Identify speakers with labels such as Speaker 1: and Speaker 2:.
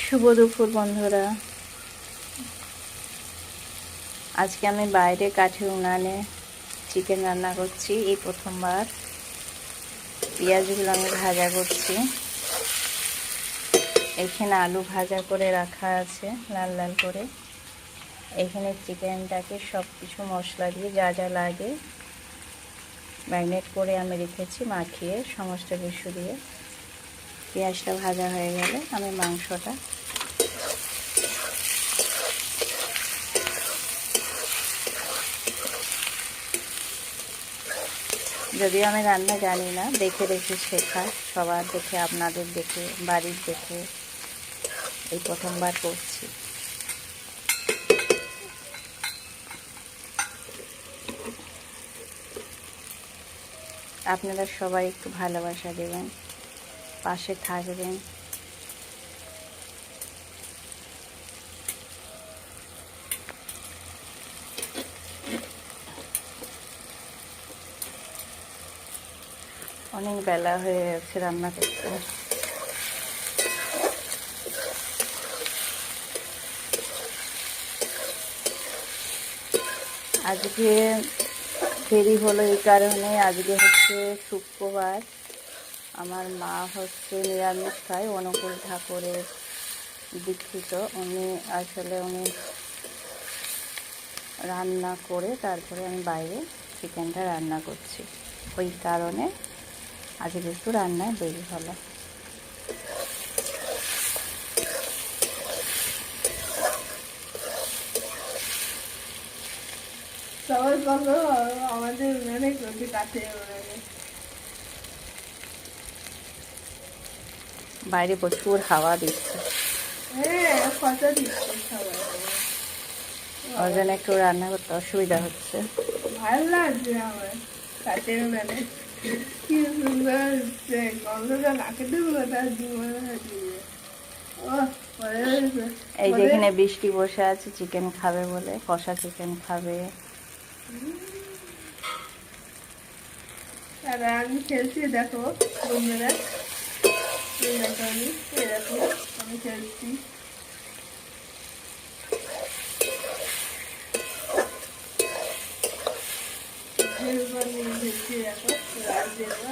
Speaker 1: শুভ দুপুর বন্ধুরা। আজকে আমি বাইরে কাঠের উনানে চিকেন রান্না করছি। এই প্রথমবার পেঁয়াজগুলো আমি ভাজা করছি। এখানে আলু ভাজা করে রাখা আছে লাল লাল করে। এখানে চিকেনটাকে সব কিছু মশলা দিয়ে যা যা লাগে ম্যারিনেট করে আমি রেখেছি, মাখিয়ে সমস্ত কিছু দিয়ে। পেঁয়াজটা ভাজা হয়ে গেলে আমি মাংসটা যদিও আমি রান্না জানি না, দেখে দেখে শেখা, সবার দেখে, আপনাদের দেখে, বাড়ির দেখে এই প্রথমবার করছি। আপনারা সবাই একটু ভালোবাসা দেবেন, পাশে থাকবেন। অনেক বেলা হয়ে গেছে রান্না করতে। আজকে দেরি হলো এই কারণে, আজকে হচ্ছে শুক্রবার। আমার মা হচ্ছে নিরামিষ খায়, অনুকূল ঠাকুরের দীক্ষিত। উনি রান্না করে তারপরে আমি বাইরে চিকেনটা রান্না করছি। ওই কারণে আজকে একটু রান্নায় দেরি হলো।
Speaker 2: আমাদের উনানে করতে কাছে
Speaker 1: বাইরে প্রচুর হাওয়া দিচ্ছে, ওই জন্য একটু রান্না করতে অসুবিধা হচ্ছে।
Speaker 2: ভালো লাগছে আমার কাঠের উনানে, কি সুন্দর হচ্ছে গন্ধটা নাকে ঢুকলো তার
Speaker 1: এই যেখানে বৃষ্টি বসে আছে, চিকেন খাবে বলে, কষা চিকেন খাবে।
Speaker 2: আর আমি খেলছি, দেখো বন্ধুরা, আমি খেলছি। দেখো